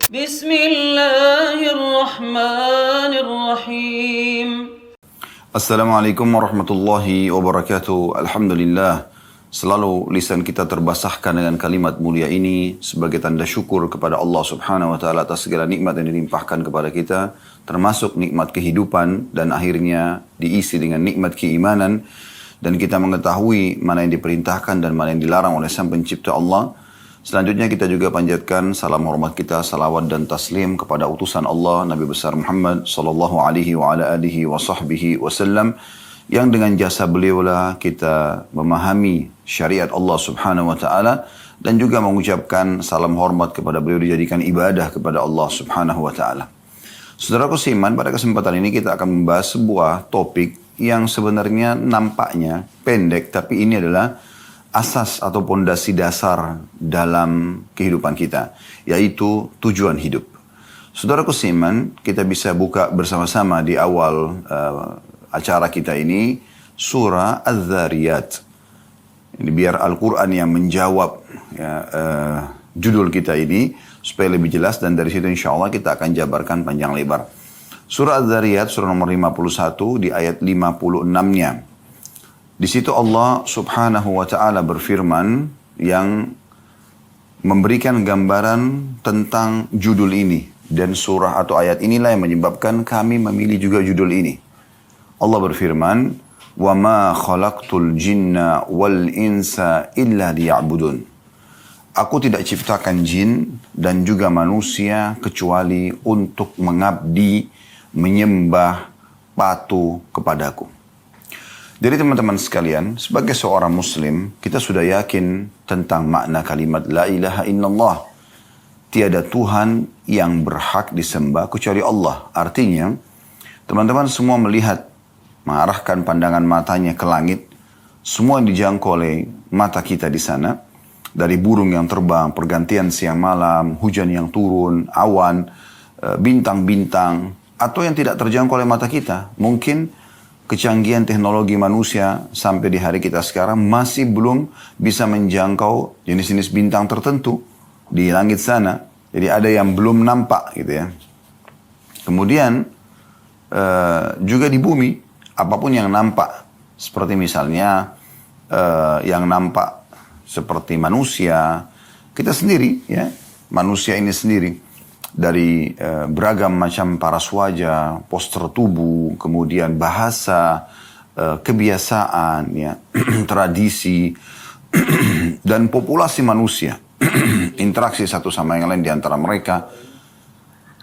Bismillahirrahmanirrahim. Assalamualaikum warahmatullahi wabarakatuh. Alhamdulillah, selalu lisan kita terbasahkan dengan kalimat mulia ini sebagai tanda syukur kepada Allah Subhanahu wa taala atas segala nikmat yang dilimpahkan kepada kita, termasuk nikmat kehidupan dan akhirnya diisi dengan nikmat keimanan, dan kita mengetahui mana yang diperintahkan dan mana yang dilarang oleh Sang Pencipta Allah. Selanjutnya kita juga panjatkan salam hormat kita, salawat dan taslim kepada utusan Allah Nabi besar Muhammad sallallahu alaihi wa ala alihi wa sahbihi wasallam, yang dengan jasa beliaulah kita memahami syariat Allah Subhanahu wa taala dan juga mengucapkan salam hormat kepada beliau dijadikan ibadah kepada Allah Subhanahu wa taala. Saudaraku seiman, pada kesempatan ini kita akan membahas sebuah topik yang sebenarnya nampaknya pendek, tapi ini adalah asas atau pondasi dasar dalam kehidupan kita, yaitu tujuan hidup. Saudaraku seiman, kita bisa buka bersama-sama di awal acara kita ini surah Az-Zariyat. Ini biar Al-Quran yang menjawab judul kita ini supaya lebih jelas, dan dari situ insya Allah kita akan jabarkan panjang lebar. Surah Az-Zariyat, surah nomor 51 di ayat 56-nya. Di situ Allah Subhanahu wa taala berfirman yang memberikan gambaran tentang judul ini, dan surah atau ayat inilah yang menyebabkan kami memilih juga judul ini. Allah berfirman, "Wa ma khalaqtul jinna wal insa illa liya'budun." Aku tidak ciptakan jin dan juga manusia kecuali untuk mengabdi, menyembah, patuh kepadaku. Jadi teman-teman sekalian, sebagai seorang muslim, kita sudah yakin tentang makna kalimat La ilaha illallah. Tiada Tuhan yang berhak disembah kecuali Allah. Artinya, teman-teman semua melihat, mengarahkan pandangan matanya ke langit, semua yang dijangkau oleh mata kita di sana, dari burung yang terbang, pergantian siang malam, hujan yang turun, awan, bintang-bintang, atau yang tidak terjangkau oleh mata kita. Mungkin kecanggihan teknologi manusia sampai di hari kita sekarang masih belum bisa menjangkau jenis-jenis bintang tertentu di langit sana. Jadi ada yang belum nampak gitu ya. Kemudian juga di bumi, apapun yang nampak. Seperti misalnya yang nampak seperti manusia, kita sendiri ya, manusia ini sendiri. Dari beragam macam paras wajah, postur tubuh, kemudian bahasa, kebiasaan, ya, tradisi, dan populasi manusia. Interaksi satu sama yang lain di antara mereka.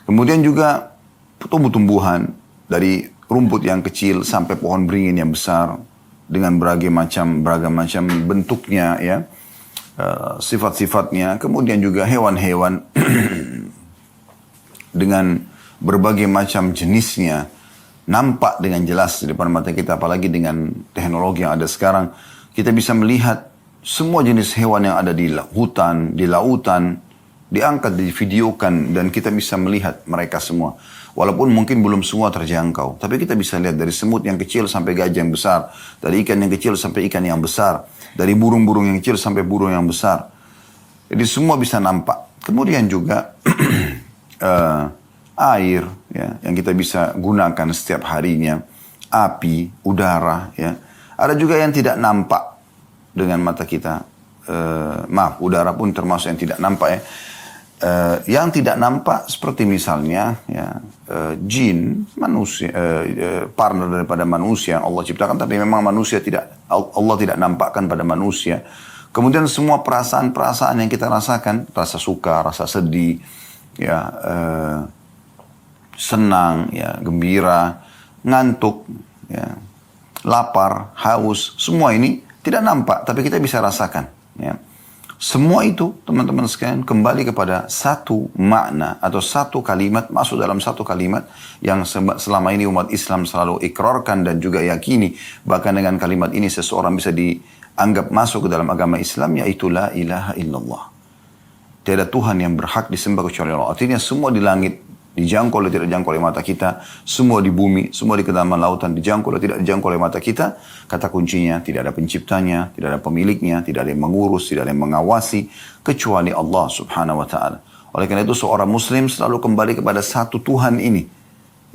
Kemudian juga tumbuh-tumbuhan, dari rumput yang kecil sampai pohon beringin yang besar, dengan beragam macam bentuknya, ya, sifat-sifatnya. Kemudian juga hewan-hewan dengan berbagai macam jenisnya nampak dengan jelas di depan mata kita, apalagi dengan teknologi yang ada sekarang. Kita bisa melihat semua jenis hewan yang ada di hutan, di lautan, diangkat, divideokan, dan kita bisa melihat mereka semua. Walaupun mungkin belum semua terjangkau, tapi kita bisa lihat dari semut yang kecil sampai gajah yang besar, dari ikan yang kecil sampai ikan yang besar, dari burung-burung yang kecil sampai burung yang besar. Jadi semua bisa nampak. Kemudian juga air, ya, yang kita bisa gunakan setiap harinya, api, udara, ya. Ada juga yang tidak nampak dengan mata kita. Udara pun termasuk yang tidak nampak, ya. Yang tidak nampak seperti misalnya, ya, jin, manusia, partner daripada manusia yang Allah ciptakan, tapi memang manusia Allah tidak nampakkan pada manusia. Kemudian semua perasaan-perasaan yang kita rasakan, rasa suka, rasa sedih, ya, senang, ya, gembira, ngantuk, ya, lapar, haus, semua ini tidak nampak, tapi kita bisa rasakan, ya. Semua itu teman-teman sekalian kembali kepada satu makna atau satu kalimat, masuk dalam satu kalimat yang selama ini umat Islam selalu ikrarkan dan juga yakini. Bahkan dengan kalimat ini seseorang bisa dianggap masuk ke dalam agama Islam, yaitu la ilaha illallah. Tiada Tuhan yang berhak disembah kecuali Allah. Artinya semua di langit dijangkau atau tidak dijangkau oleh mata kita, semua di bumi, semua di kedalaman lautan dijangkau atau tidak dijangkau oleh mata kita. Kata kuncinya, tidak ada penciptanya, tidak ada pemiliknya, tidak ada yang mengurus, tidak ada yang mengawasi, kecuali Allah subhanahu wa ta'ala. Oleh karena itu seorang muslim selalu kembali kepada satu Tuhan ini.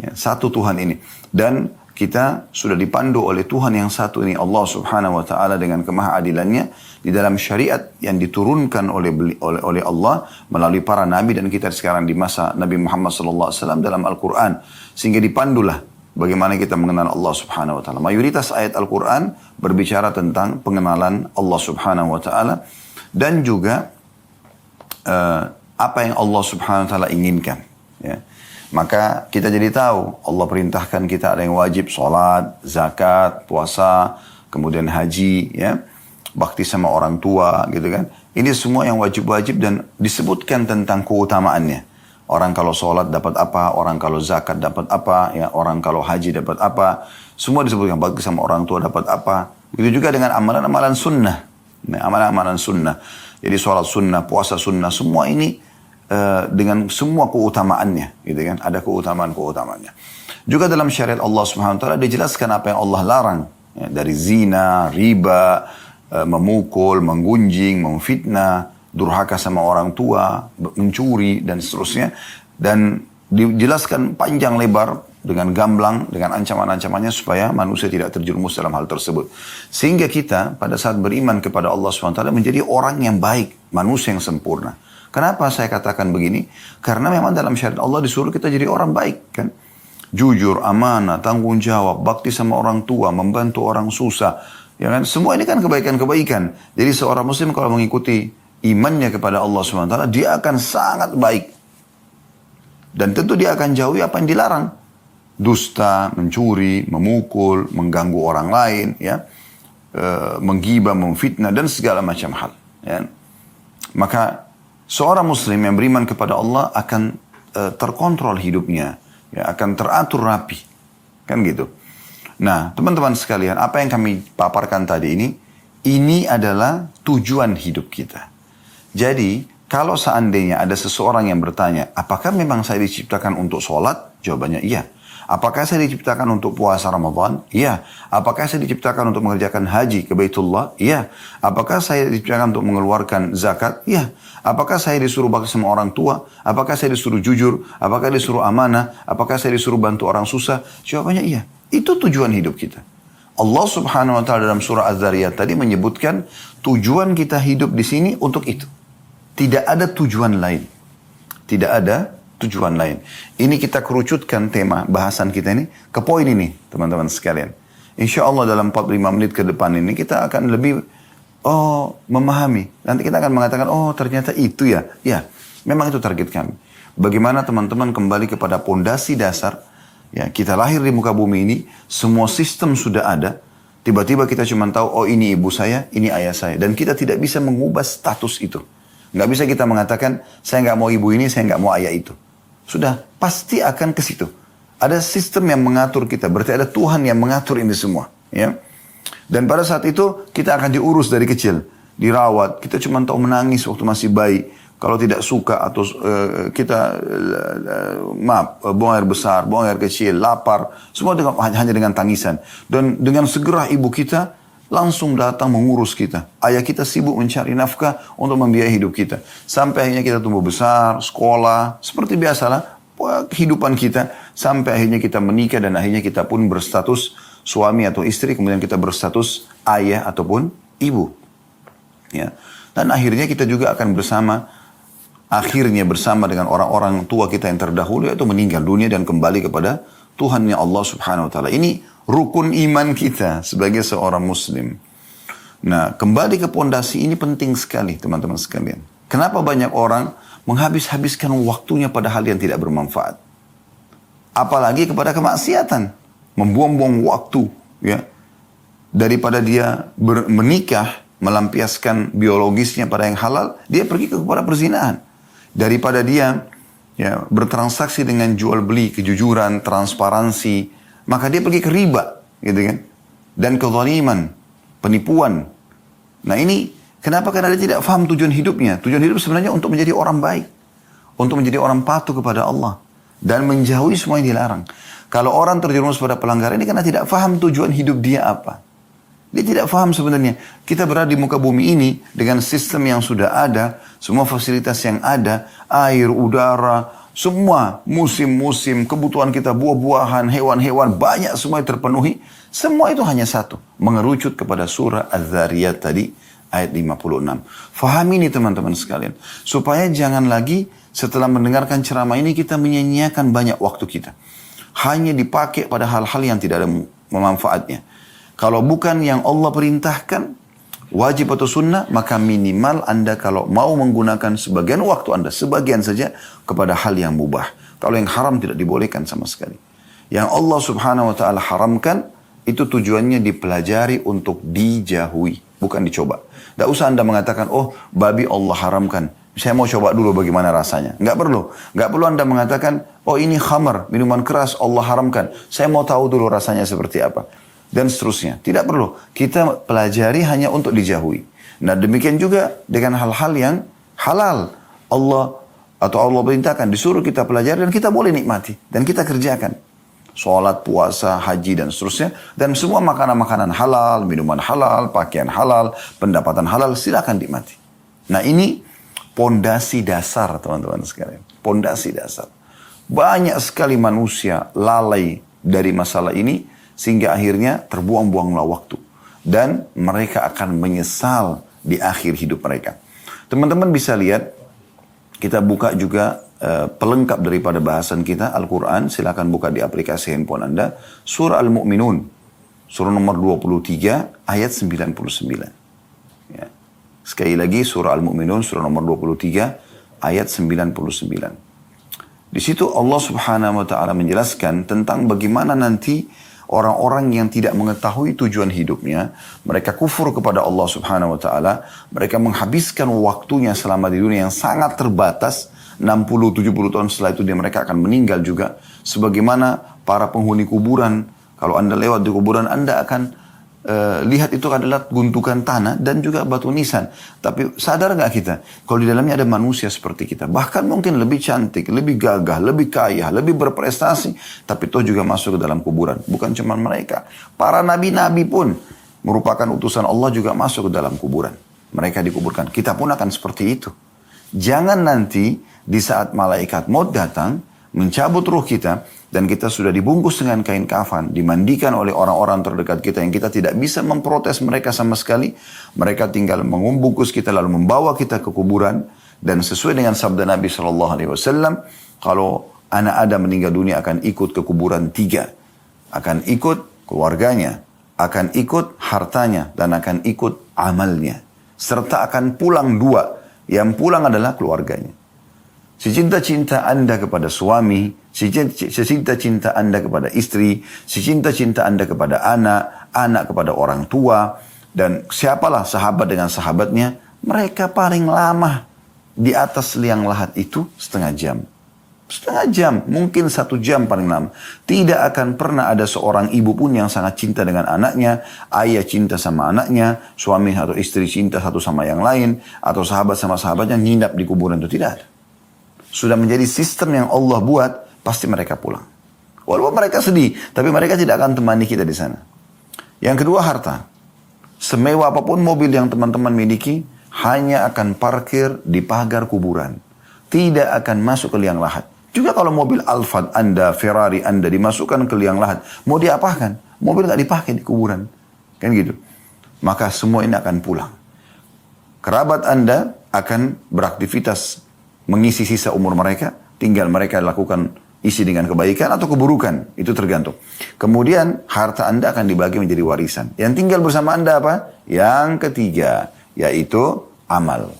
Ya, satu Tuhan ini. Dan kita sudah dipandu oleh Tuhan yang satu ini, Allah subhanahu wa ta'ala, dengan kemahaadilannya di dalam syariat yang diturunkan oleh Allah melalui para nabi, dan kita sekarang di masa Nabi Muhammad SAW dalam Al-Quran. Sehingga dipandulah bagaimana kita mengenal Allah subhanahu wa ta'ala. Mayoritas ayat Al-Quran berbicara tentang pengenalan Allah subhanahu wa ta'ala dan juga apa yang Allah subhanahu wa ta'ala inginkan. Ya. Maka kita jadi tahu Allah perintahkan kita ada yang wajib sholat, zakat, puasa, kemudian haji, ya, bakti sama orang tua, gitu kan. Ini semua yang wajib-wajib dan disebutkan tentang keutamaannya. Orang kalau sholat dapat apa, orang kalau zakat dapat apa, ya, orang kalau haji dapat apa. Semua disebutkan, bakti sama orang tua dapat apa. Begitu juga dengan amalan-amalan sunnah. Nah, amalan-amalan sunnah. Jadi sholat sunnah, puasa sunnah, semua ini dengan semua keutamaannya, gitu kan? Ada keutamaan-keutamaannya. Juga dalam syariat Allah Subhanahu wa taala dijelaskan apa yang Allah larang, ya, dari zina, riba, memukul, menggunjing, memfitnah, durhaka sama orang tua, mencuri dan seterusnya, dan dijelaskan panjang lebar dengan gamblang, dengan ancaman-ancamannya supaya manusia tidak terjerumus dalam hal tersebut. Sehingga kita pada saat beriman kepada Allah Subhanahu wa taala menjadi orang yang baik, manusia yang sempurna. Kenapa saya katakan begini? Karena memang dalam syariat Allah disuruh kita jadi orang baik, kan? Jujur, amanah, tanggung jawab, bakti sama orang tua, membantu orang susah, ya kan? Semua ini kan kebaikan-kebaikan. Jadi seorang muslim kalau mengikuti imannya kepada Allah SWT, dia akan sangat baik. Dan tentu dia akan jauhi apa yang dilarang. Dusta, mencuri, memukul, mengganggu orang lain, ya, menggibah, memfitnah, dan segala macam hal. Ya. Maka seorang muslim yang beriman kepada Allah akan terkontrol hidupnya, ya, akan teratur rapi, kan gitu. Nah, teman-teman sekalian, apa yang kami paparkan tadi ini adalah tujuan hidup kita. Jadi, kalau seandainya ada seseorang yang bertanya, apakah memang saya diciptakan untuk sholat? Jawabannya iya. Apakah saya diciptakan untuk puasa Ramadan? Iya. Apakah saya diciptakan untuk mengerjakan haji ke Baitullah? Iya. Apakah saya diciptakan untuk mengeluarkan zakat? Iya. Apakah saya disuruh bakti sama orang tua? Apakah saya disuruh jujur? Apakah disuruh amanah? Apakah saya disuruh bantu orang susah? Jawabannya iya. Itu tujuan hidup kita. Allah Subhanahu wa taala dalam surah Az-Zariyat tadi menyebutkan tujuan kita hidup di sini untuk itu. Tidak ada tujuan lain. Tidak ada tujuan lain. Ini kita kerucutkan tema bahasan kita ini ke poin ini, teman-teman sekalian. Insya Allah dalam 45 menit ke depan ini kita akan lebih memahami. Nanti kita akan mengatakan, ternyata itu ya. Ya, memang itu target kami. Bagaimana teman-teman kembali kepada pondasi dasar. Ya, kita lahir di muka bumi ini, semua sistem sudah ada. Tiba-tiba kita cuma tahu, ini ibu saya, ini ayah saya. Dan kita tidak bisa mengubah status itu. Nggak bisa kita mengatakan, saya nggak mau ibu ini, saya nggak mau ayah itu. Sudah, pasti akan ke situ. Ada sistem yang mengatur kita. Berarti ada Tuhan yang mengatur ini semua. Ya. Dan pada saat itu, kita akan diurus dari kecil. Dirawat. Kita cuma tahu menangis waktu masih bayi. Kalau tidak suka atau kita, buang air besar, buang air kecil, lapar. Semua hanya dengan tangisan. Dan dengan segera ibu kita langsung datang mengurus kita. Ayah kita sibuk mencari nafkah untuk membiayai hidup kita. Sampai akhirnya kita tumbuh besar, sekolah, seperti biasalah kehidupan kita. Sampai akhirnya kita menikah dan akhirnya kita pun berstatus suami atau istri. Kemudian kita berstatus ayah ataupun ibu. Ya. Dan akhirnya kita juga akan bersama dengan orang-orang tua kita yang terdahulu, yaitu meninggal dunia dan kembali kepada Tuhannya Allah Subhanahu wa taala. Ini rukun iman kita sebagai seorang muslim. Nah, kembali ke pondasi ini penting sekali, teman-teman sekalian. Kenapa banyak orang menghabis-habiskan waktunya pada hal yang tidak bermanfaat? Apalagi kepada kemaksiatan, membuang-buang waktu, ya. Daripada dia menikah, melampiaskan biologisnya pada yang halal, dia pergi kepada perzinahan. Daripada dia bertransaksi dengan jual beli, kejujuran, transparansi, maka dia pergi ke riba, gitu kan? Dan kezaliman, penipuan. Nah ini kenapa? Karena dia tidak paham tujuan hidupnya. Tujuan hidup sebenarnya untuk menjadi orang baik, untuk menjadi orang patuh kepada Allah dan menjauhi semua yang dilarang. Kalau orang terjerumus pada pelanggaran ini karena tidak paham tujuan hidup dia apa. Dia tidak paham sebenarnya. Kita berada di muka bumi ini dengan sistem yang sudah ada, semua fasilitas yang ada, air, udara, semua musim-musim, kebutuhan kita, buah-buahan, hewan-hewan, banyak semua yang terpenuhi. Semua itu hanya satu. Mengerucut kepada surah Az-Zariyat tadi, ayat 56. Fahami ini teman-teman sekalian. Supaya jangan lagi setelah mendengarkan ceramah ini kita menyia-nyiakan banyak waktu kita. Hanya dipakai pada hal-hal yang tidak ada manfaatnya. Kalau bukan yang Allah perintahkan, wajib atau sunnah, maka minimal Anda kalau mau menggunakan sebagian waktu Anda, sebagian saja kepada hal yang mubah. Kalau yang haram tidak dibolehkan sama sekali. Yang Allah subhanahu wa ta'ala haramkan, itu tujuannya dipelajari untuk dijauhi, bukan dicoba. Tidak usah Anda mengatakan, oh babi Allah haramkan, saya mau coba dulu bagaimana rasanya. Nggak perlu. Nggak perlu Anda mengatakan, oh ini khamar, minuman keras Allah haramkan, saya mau tahu dulu rasanya seperti apa. Dan seterusnya. Tidak perlu. Kita pelajari hanya untuk dijauhi. Nah demikian juga dengan hal-hal yang halal. Allah perintahkan, disuruh kita pelajari dan kita boleh nikmati. Dan kita kerjakan. Sholat, puasa, haji dan seterusnya. Dan semua makanan-makanan halal, minuman halal, pakaian halal, pendapatan halal, silakan nikmati. Nah ini pondasi dasar teman-teman sekalian. Pondasi dasar. Banyak sekali manusia lalai dari masalah ini. Sehingga akhirnya terbuang-buanglah waktu. Dan mereka akan menyesal di akhir hidup mereka. Teman-teman bisa lihat, kita buka juga pelengkap daripada bahasan kita, Al-Quran. Silakan buka di aplikasi handphone Anda. Surah Al-Mu'minun. Surah nomor 23, ayat 99. Ya. Sekali lagi, Surah Al-Mu'minun, surah nomor 23, ayat 99. Di situ Allah subhanahu wa ta'ala menjelaskan tentang bagaimana nanti orang-orang yang tidak mengetahui tujuan hidupnya, mereka kufur kepada Allah subhanahu wa ta'ala, mereka menghabiskan waktunya selama di dunia yang sangat terbatas, 60-70 tahun setelah itu mereka akan meninggal juga. Sebagaimana para penghuni kuburan, kalau Anda lewat di kuburan, Anda akan lihat itu adalah gundukan tanah dan juga batu nisan. Tapi sadar gak kita, kalau di dalamnya ada manusia seperti kita, bahkan mungkin lebih cantik, lebih gagah, lebih kaya, lebih berprestasi, tapi toh juga masuk ke dalam kuburan. Bukan cuma mereka, para nabi-nabi pun merupakan utusan Allah juga masuk ke dalam kuburan. Mereka dikuburkan. Kita pun akan seperti itu. Jangan nanti di saat malaikat maut datang, mencabut ruh kita, dan kita sudah dibungkus dengan kain kafan, dimandikan oleh orang-orang terdekat kita yang kita tidak bisa memprotes mereka sama sekali. Mereka tinggal membungkus kita lalu membawa kita ke kuburan. Dan sesuai dengan sabda Nabi SAW, kalau anak Adam meninggal dunia akan ikut ke kuburan 3. Akan ikut keluarganya, akan ikut hartanya, dan akan ikut amalnya. Serta akan pulang 2. Yang pulang adalah keluarganya. Secinta-cinta Anda kepada suami, secinta-cinta Anda kepada istri, secinta-cinta Anda kepada anak, anak kepada orang tua, dan siapalah sahabat dengan sahabatnya, mereka paling lama di atas liang lahat itu setengah jam. Setengah jam, mungkin 1 jam paling lama. Tidak akan pernah ada seorang ibu pun yang sangat cinta dengan anaknya, ayah cinta sama anaknya, suami atau istri cinta satu sama yang lain, atau sahabat sama sahabatnya nginap di kuburan itu, tidak ada. Sudah menjadi sistem yang Allah buat, pasti mereka pulang. Walaupun mereka sedih, tapi mereka tidak akan temani kita di sana. Yang kedua, harta. Semewah apapun mobil yang teman-teman miliki, hanya akan parkir di pagar kuburan. Tidak akan masuk ke liang lahat. Juga kalau mobil Alphard Anda, Ferrari Anda dimasukkan ke liang lahat, mau diapakan? Mobil nggak dipakai di kuburan. Kan gitu. Maka semua ini akan pulang. Kerabat Anda akan beraktivitas mengisi sisa umur mereka, tinggal mereka lakukan isi dengan kebaikan atau keburukan, itu tergantung. Kemudian harta Anda akan dibagi menjadi warisan. Yang tinggal bersama Anda apa? Yang ketiga, yaitu amal.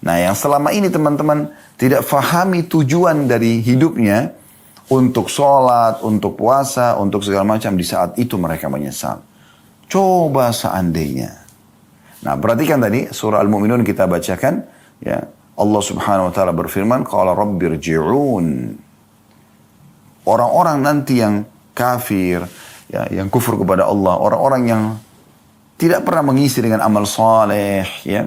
Nah yang selama ini teman-teman tidak fahami tujuan dari hidupnya, untuk sholat, untuk puasa, untuk segala macam, di saat itu mereka menyesal. Coba seandainya Nah, perhatikan tadi surah Al-Mu'minun kita bacakan, ya. Allah Subhanahu wa taala berfirman, qala rabbirji'un. Orang-orang nanti yang kafir, ya, yang kufur kepada Allah, orang-orang yang tidak pernah mengisi dengan amal saleh, ya.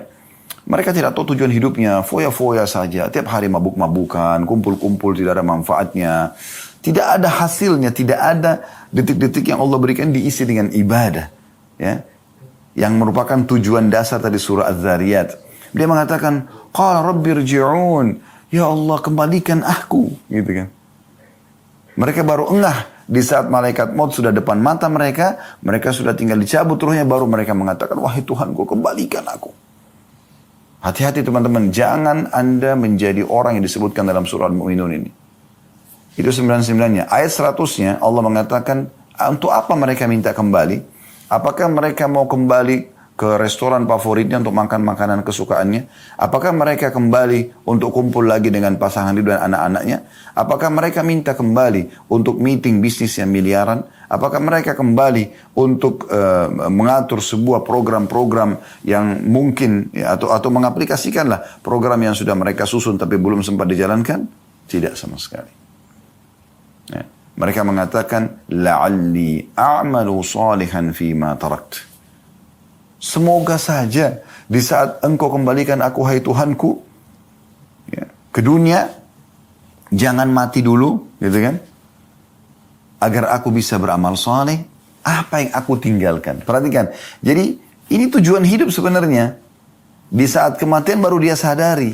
Mereka tidak tahu tujuan hidupnya, foya-foya saja, tiap hari mabuk-mabukan, kumpul-kumpul, tidak ada manfaatnya, tidak ada hasilnya, tidak ada detik-detik yang Allah berikan diisi dengan ibadah, ya. Yang merupakan tujuan dasar tadi surah Az-Zariyat. Dia mengatakan, qala rabbirji'un, ya Allah kembalikan aku, gitu kan. Mereka baru engah di saat malaikat maut sudah depan mata mereka, mereka sudah tinggal dicabut ruhnya, baru mereka mengatakan, wahai Tuhanku kembalikan aku. Hati-hati teman-teman, jangan Anda menjadi orang yang disebutkan dalam surah Al-Mu'minun ini. Itu 99-nya. Ayat 100-nya Allah mengatakan, untuk apa mereka minta kembali? Apakah mereka mau kembali ke restoran favoritnya untuk makan makanan kesukaannya? Apakah mereka kembali untuk kumpul lagi dengan pasangan hidup dan anak-anaknya? Apakah mereka minta kembali untuk meeting bisnis yang miliaran? Apakah mereka kembali untuk mengatur sebuah program-program yang mungkin, ya, atau mengaplikasikanlah program yang sudah mereka susun tapi belum sempat dijalankan? Tidak sama sekali. Ya. Mereka mengatakan, la'alli a'malu salihan fima tarakt. Semoga saja di saat engkau kembalikan aku, hai Tuhanku, ya, ke dunia, jangan mati dulu, gitu kan? Agar aku bisa beramal saleh, apa yang aku tinggalkan. Perhatikan, jadi ini tujuan hidup sebenarnya. Di saat kematian baru dia sadari,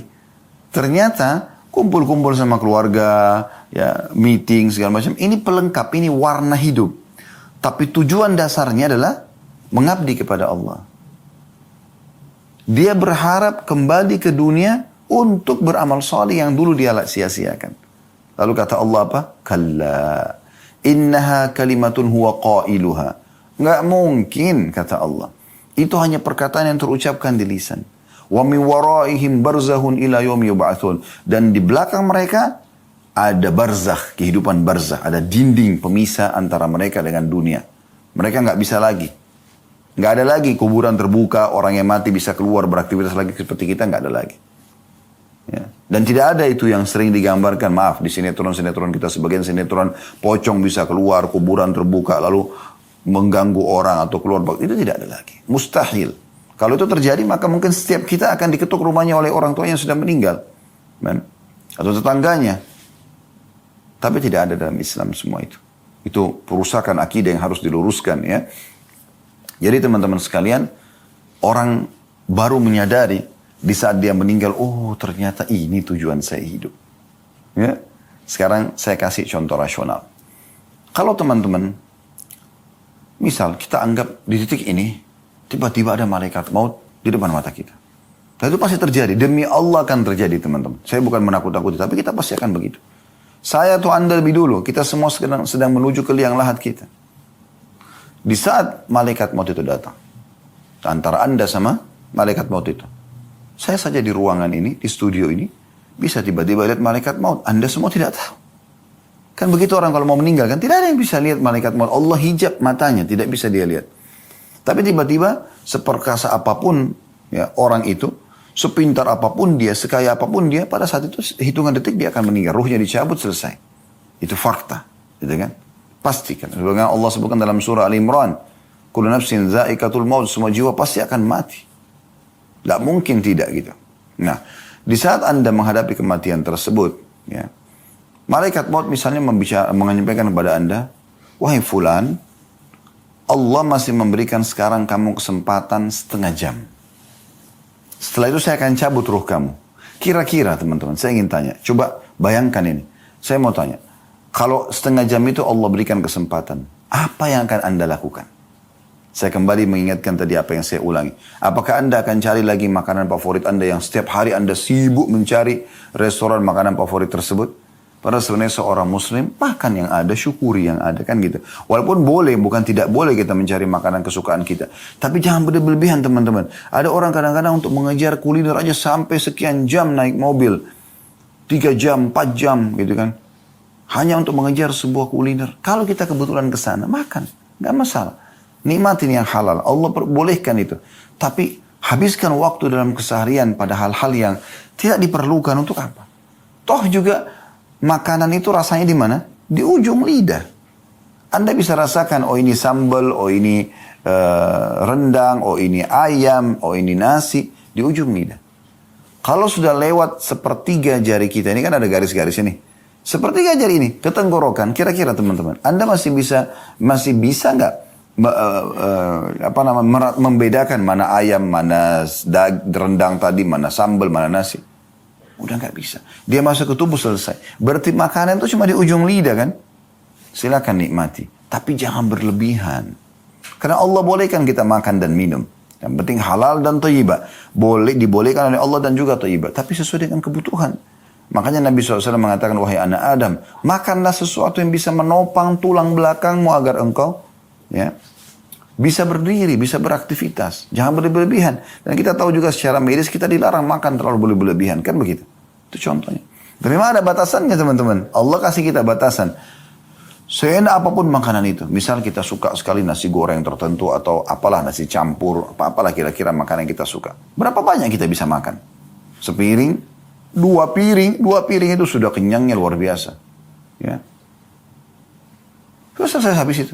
ternyata kumpul-kumpul sama keluarga, ya, meeting segala macam, ini pelengkap, ini warna hidup. Tapi tujuan dasarnya adalah mengabdi kepada Allah. Dia berharap kembali ke dunia untuk beramal saleh yang dulu dia sia-siakan. Lalu kata Allah apa? Kalla, innaha kalimatun huwa qailuha. Nggak mungkin, kata Allah. Itu hanya perkataan yang terucapkan di lisan. Wa min waraihim barzahun ila yaumi yub'atsun. Dan di belakang mereka ada barzakh, kehidupan barzakh, ada dinding pemisah antara mereka dengan dunia. Mereka nggak bisa lagi. Nggak ada lagi kuburan terbuka, orang yang mati bisa keluar beraktivitas lagi seperti kita, nggak ada lagi. Ya. Dan tidak ada itu yang sering digambarkan, maaf, di sinetron-sinetron kita, sebagian sinetron pocong bisa keluar, kuburan terbuka, lalu mengganggu orang atau keluar. Itu tidak ada lagi. Mustahil. Kalau itu terjadi, maka mungkin setiap kita akan diketuk rumahnya oleh orang tua yang sudah meninggal. Atau tetangganya. Tapi tidak ada dalam Islam semua itu. Itu perusakan akidah yang harus diluruskan, ya. Jadi teman-teman sekalian, orang baru menyadari di saat dia meninggal, oh ternyata ini tujuan saya hidup. Ya. Sekarang saya kasih contoh rasional. Kalau teman-teman, misal kita anggap di titik ini, tiba-tiba ada malaikat maut di depan mata kita. Dan itu pasti terjadi, demi Allah akan terjadi teman-teman. Saya bukan menakut-nakuti, tapi kita pasti akan begitu. Saya atau Anda lebih dulu, kita semua sedang menuju ke liang lahat kita. Di saat malaikat maut itu datang, antara Anda sama malaikat maut itu, saya saja di ruangan ini, di studio ini, bisa tiba-tiba lihat malaikat maut. Anda semua tidak tahu. Kan begitu orang kalau mau meninggal, kan tidak ada yang bisa lihat malaikat maut. Allah hijab matanya, tidak bisa dia lihat. Tapi tiba-tiba, seperkasa apapun ya orang itu, sepintar apapun dia, sekaya apapun dia, pada saat itu hitungan detik dia akan meninggal. Ruhnya dicabut, selesai. Itu fakta. Gitu kan? Pastikan. Sebagaimana Allah sebutkan dalam surah Al-Imran, kullu nafsin za'iqatul maut, semua jiwa pasti akan mati. Tidak mungkin tidak gitu. Nah, di saat Anda menghadapi kematian tersebut, ya, malaikat maut misalnya menyampaikan kepada Anda, wahai fulan, Allah masih memberikan sekarang kamu kesempatan setengah jam. Setelah itu saya akan cabut ruh kamu. Kira-kira teman-teman, saya ingin tanya, coba bayangkan ini. Saya mau tanya, kalau setengah jam itu Allah berikan kesempatan, apa yang akan Anda lakukan? Saya kembali mengingatkan tadi apa yang saya ulangi. Apakah Anda akan cari lagi makanan favorit Anda yang setiap hari Anda sibuk mencari restoran makanan favorit tersebut? Padahal sebenarnya seorang muslim, makan yang ada, syukuri yang ada, kan gitu. Walaupun boleh, bukan tidak boleh kita mencari makanan kesukaan kita. Tapi jangan berlebihan teman-teman. Ada orang kadang-kadang untuk mengejar kuliner aja sampai sekian jam naik mobil. 3 jam, 4 jam gitu kan. Hanya untuk mengejar sebuah kuliner. Kalau kita kebetulan ke sana, makan. Nggak masalah. Nikmatin yang halal. Allah bolehkan itu. Tapi Habiskan waktu dalam keseharian pada hal-hal yang tidak diperlukan untuk apa? Toh juga makanan itu rasanya di mana? Di ujung lidah. Anda bisa rasakan, oh ini sambal, oh ini rendang, oh ini ayam, oh ini nasi, di ujung lidah. Kalau sudah lewat sepertiga jari kita, ini kan ada garis-garis ini. Sepertiga jari ini ke tenggorokan, kira-kira teman-teman, Anda masih bisa nggak membedakan mana ayam, mana rendang tadi, mana sambal, mana nasi? Udah nggak bisa. Dia masuk ke tubuh selesai. Berarti makanan itu cuma di ujung lidah kan? Silakan nikmati, tapi jangan berlebihan. Karena Allah bolehkan kita makan dan minum. Yang penting halal dan thayyibah. Dibolehkan oleh Allah dan juga thayyibah, tapi sesuai dengan kebutuhan. Makanya Nabi SAW mengatakan, wahai anak Adam, makanlah sesuatu yang bisa menopang tulang belakangmu agar engkau bisa berdiri, bisa beraktivitas. Jangan berlebihan. Dan kita tahu juga secara medis kita dilarang makan terlalu berlebihan. Kan begitu? Itu contohnya. Dan memang ada batasannya teman-teman. Allah kasih kita batasan. Seenak apapun makanan itu. Misal kita suka sekali nasi goreng tertentu atau apalah nasi campur. Apalah kira-kira makanan yang kita suka. Berapa banyak kita bisa makan? Sepiring? Dua piring itu sudah kenyangnya luar biasa. Ya. Terus selesai habis itu.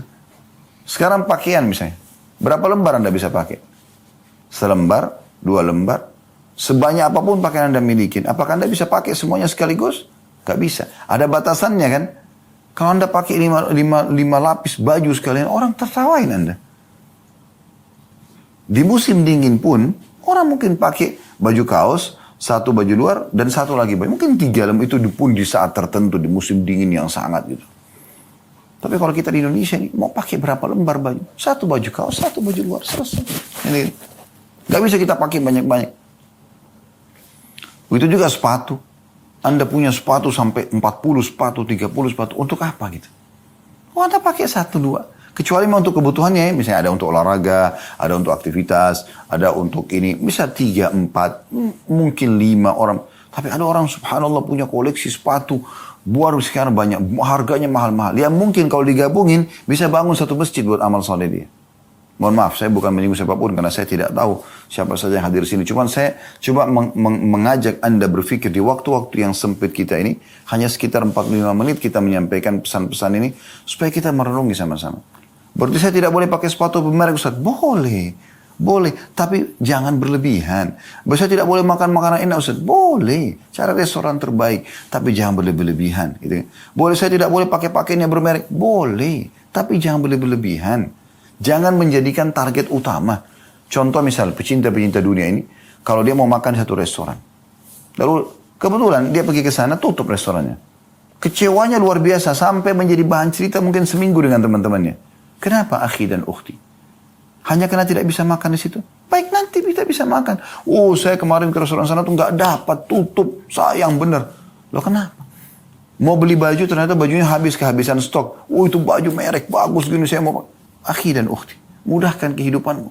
Sekarang pakaian misalnya. Berapa lembar Anda bisa pakai? Selembar, 2 lembar. Sebanyak apapun pakaian Anda milikin. Apakah Anda bisa pakai semuanya sekaligus? Gak bisa. Ada batasannya kan? Kalau Anda pakai 5 lapis baju sekalian, orang tertawain Anda. Di musim dingin pun, orang mungkin pakai baju kaos, 1 baju luar, dan 1 lagi baju. Mungkin 3 lembar itu pun di saat tertentu, di musim dingin yang sangat gitu. Tapi kalau kita di Indonesia nih, mau pakai berapa lembar baju? 1 baju kaos, 1 baju luar, selesai. Ini gak bisa kita pakai banyak-banyak. Begitu juga sepatu. Anda punya sepatu sampai 40 sepatu, 30 sepatu. Untuk apa gitu? Oh, Anda pakai 1, 2. Kecuali memang untuk kebutuhannya, misalnya ada untuk olahraga, ada untuk aktivitas, ada untuk ini. Bisa 3, 4, mungkin 5 orang. Tapi ada orang subhanallah punya koleksi sepatu. Baru sekarang banyak, harganya mahal-mahal. Yang mungkin kalau digabungin, bisa bangun 1 masjid buat amal soleh dia. Mohon maaf, saya bukan menyinggung siapapun karena saya tidak tahu siapa saja yang hadir di sini. Cuman saya coba mengajak Anda berpikir di waktu-waktu yang sempit kita ini, hanya sekitar 45 menit kita menyampaikan pesan-pesan ini, supaya kita merenungi sama-sama. Berarti saya tidak boleh pakai sepatu bermerek Ustaz? Boleh. Boleh, tapi jangan berlebihan. Saya tidak boleh makan makanan enak Ustaz? Boleh. Cari restoran terbaik, tapi jangan berlebihan. Gitu. Boleh, saya tidak boleh pakai pakaian yang bermerek? Boleh, tapi jangan berlebihan. Jangan menjadikan target utama. Contoh misal, pecinta-pecinta dunia ini, kalau dia mau makan di satu restoran. Lalu kebetulan dia pergi ke sana, tutup restorannya. Kecewanya luar biasa, sampai menjadi bahan cerita mungkin seminggu dengan teman-temannya. Kenapa akhi dan ukhti? Hanya karena tidak bisa makan di situ? Baik, nanti kita bisa makan. Oh, saya kemarin ke restoran sana tuh nggak dapat, tutup, sayang bener. Loh kenapa? Mau beli baju, ternyata bajunya habis, kehabisan stok. Oh, itu baju merek, bagus gini, saya mau. Akhi dan ukhti, mudahkan kehidupanmu.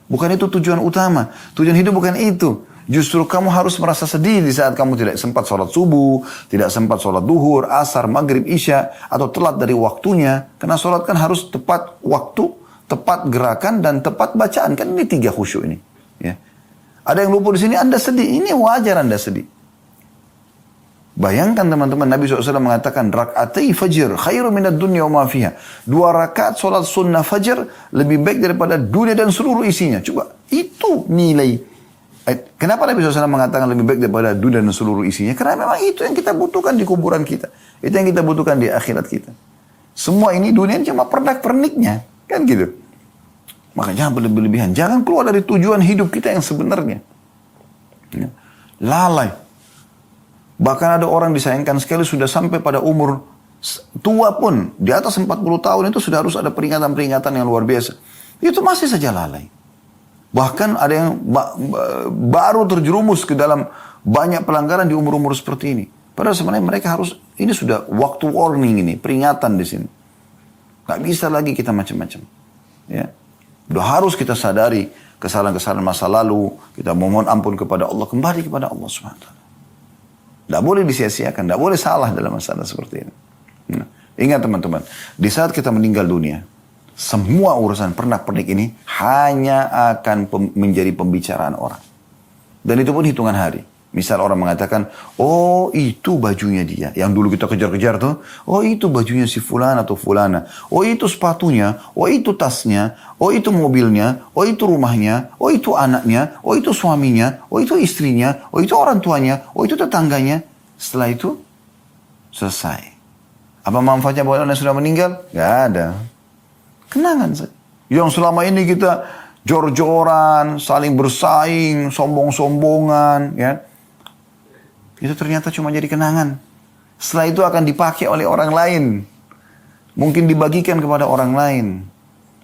Bukan itu tujuan utama. Tujuan hidup bukan itu. Justru kamu harus merasa sedih di saat kamu tidak sempat sholat subuh, tidak sempat sholat duhur, asar, maghrib, isya, atau telat dari waktunya. Karena sholat kan harus tepat waktu, tepat gerakan, dan tepat bacaan. Kan ini 3 khusyuk ini. Ya. Ada yang lupa di sini, Anda sedih. Ini wajar Anda sedih. Bayangkan teman-teman, Nabi SAW mengatakan, rak'atai fajr khairu minad dunya wa ma fiha. 2 rakaat sholat sunnah fajr lebih baik daripada dunia dan seluruh isinya. Coba, itu nilai. Kenapa Nabi SAW mengatakan lebih baik daripada dunia dan seluruh isinya? Karena memang itu yang kita butuhkan di kuburan kita. Itu yang kita butuhkan di akhirat kita. Semua ini dunia cuma pernak-perniknya. Kan gitu. Maka jangan berlebihan. Jangan keluar dari tujuan hidup kita yang sebenarnya. Ya. Lalai. Bahkan ada orang disayangkan sekali sudah sampai pada umur tua pun. Di atas 40 tahun itu sudah harus ada peringatan-peringatan yang luar biasa. Itu masih saja lalai. Bahkan ada yang baru terjerumus ke dalam banyak pelanggaran di umur-umur seperti ini. Padahal sebenarnya mereka harus, ini sudah waktu warning ini, peringatan di sini. Gak bisa lagi kita macam-macam. Ya. Udah harus kita sadari kesalahan-kesalahan masa lalu. Kita mohon ampun kepada Allah. Kembali kepada Allah SWT. Tidak boleh disia-siakan, tidak boleh salah dalam masalah seperti ini. Nah, ingat teman-teman, di saat kita meninggal dunia, semua urusan pernak-pernik ini hanya akan menjadi pembicaraan orang. Dan itu pun hitungan hari. Misal orang mengatakan, oh itu bajunya dia. Yang dulu kita kejar-kejar tuh. Oh itu bajunya si fulana atau fulana. Oh itu sepatunya. Oh itu tasnya. Oh itu mobilnya. Oh itu rumahnya. Oh itu anaknya. Oh itu suaminya. Oh itu istrinya. Oh itu orang tuanya. Oh itu tetangganya. Setelah itu selesai. Apa manfaatnya buat orang yang sudah meninggal? Gak ada. Kenangan saja. Yang selama ini kita jor-joran, saling bersaing, sombong-sombongan, ya. Itu ternyata cuma jadi kenangan. Setelah itu akan dipakai oleh orang lain. Mungkin dibagikan kepada orang lain.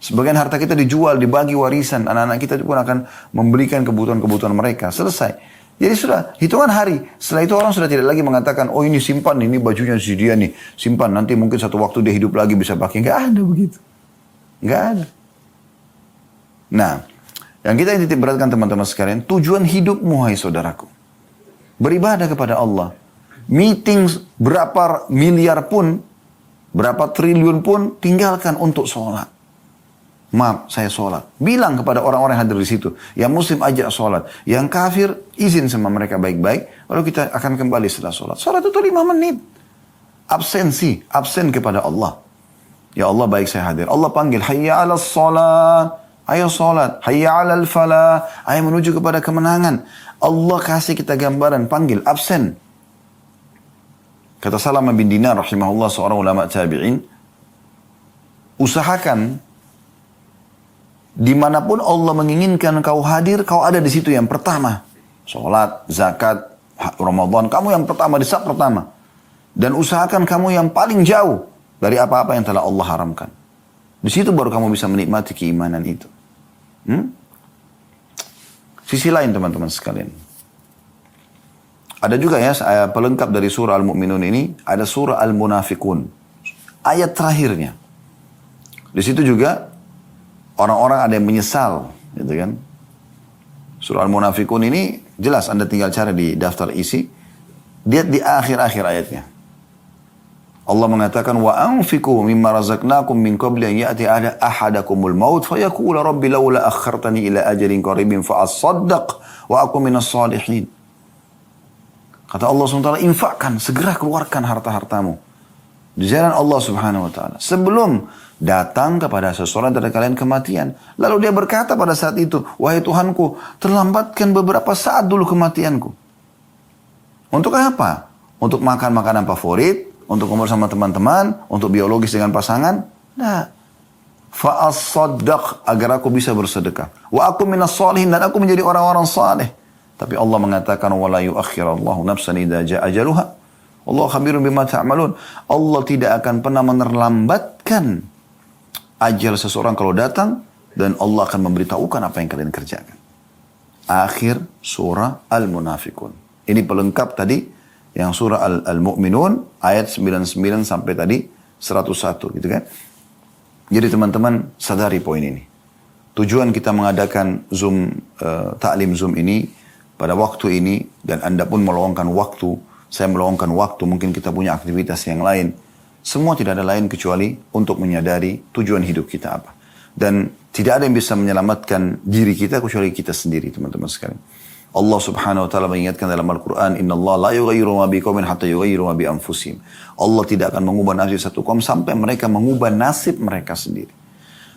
Sebagian harta kita dijual, dibagi warisan. Anak-anak kita pun akan memberikan kebutuhan-kebutuhan mereka. Selesai. Jadi sudah hitungan hari. Setelah itu orang sudah tidak lagi mengatakan, oh ini simpan, ini bajunya si dia nih. Simpan, nanti mungkin satu waktu dia hidup lagi bisa pakai. Nggak ada begitu. Nggak ada. Nah, yang kita titik beratkan teman-teman sekalian, tujuan hidupmu, hai saudaraku. Beribadah kepada Allah. Meeting berapa miliar pun, berapa triliun pun, tinggalkan untuk sholat. Maaf, saya sholat. Bilang kepada orang-orang yang hadir di situ. Yang muslim ajak sholat. Yang kafir, izin sama mereka baik-baik. Lalu kita akan kembali setelah sholat. Sholat itu 5 menit. Absen kepada Allah. Ya Allah, baik saya hadir. Allah panggil, hayya ala sholat. Ayo sholat. Hayya ala falah. Ayo menuju kepada kemenangan. Allah kasih kita gambaran, panggil, absen. Kata Salamah bin Dinar rahimahullah, seorang ulama tabi'in, usahakan dimanapun Allah menginginkan kau hadir, kau ada di situ yang pertama. Sholat, zakat, Ramadan, kamu yang pertama, di saat pertama. Dan usahakan kamu yang paling jauh dari apa-apa yang telah Allah haramkan. Di situ baru kamu bisa menikmati keimanan itu. Sisi lain teman-teman sekalian. Ada juga ya pelengkap dari surah Al-Mu'minun ini, ada surah Al-Munafikun. Ayat terakhirnya. Di situ juga orang-orang ada yang menyesal, gitu kan. Surah Al-Munafikun ini jelas Anda tinggal cari di daftar isi. Lihat di akhir-akhir ayatnya. Allah mengatakan wa anfiqu mimma razaqnakum min qabli an ya'ti ahadakumul maut fayaqula rabbi laula akhartani ila ajalin qaribin fa asaddaq wa aku minas salihin. Kata Allah SWT, infakkan, segera keluarkan harta-hartamu di jalan Allah Subhanahu wa taala sebelum datang kepada seseorang dari kalian kematian. Lalu dia berkata pada saat itu, wahai Tuhanku, terlambatkan beberapa saat dulu kematianku. Untuk apa? Untuk makan makanan favorit, untuk kumpul sama teman-teman, untuk biologis dengan pasangan? Nah. Fa'as-saddaq, agar aku bisa bersedekah. Wa aku minas salihin, dan aku menjadi orang-orang saleh. Tapi Allah mengatakan, wala yuakhirallahu nafsan idza ja'a ajaluha. Allah khabirun bima ta'malun. Allah tidak akan pernah menerlambatkan ajal seseorang kalau datang, dan Allah akan memberitahukan apa yang kalian kerjakan. Akhir surah Al-Munafikun. Ini pelengkap tadi, yang surah Al-Mu'minun ayat 99 sampai tadi 101 gitu kan. Jadi teman-teman sadari poin ini. Tujuan kita mengadakan Zoom, taklim Zoom ini pada waktu ini, dan Anda pun meluangkan waktu, saya meluangkan waktu, mungkin kita punya aktivitas yang lain. Semua tidak ada lain kecuali untuk menyadari tujuan hidup kita apa. Dan tidak ada yang bisa menyelamatkan diri kita kecuali kita sendiri teman-teman sekalian. Allah Subhanahu wa taala mengingatkan dalam Al-Qur'an, "Innallaha la yughayyiru ma biqaumin hatta yughayyiru ma bi anfusihim." Allah tidak akan mengubah nasib satu kaum sampai mereka mengubah nasib mereka sendiri.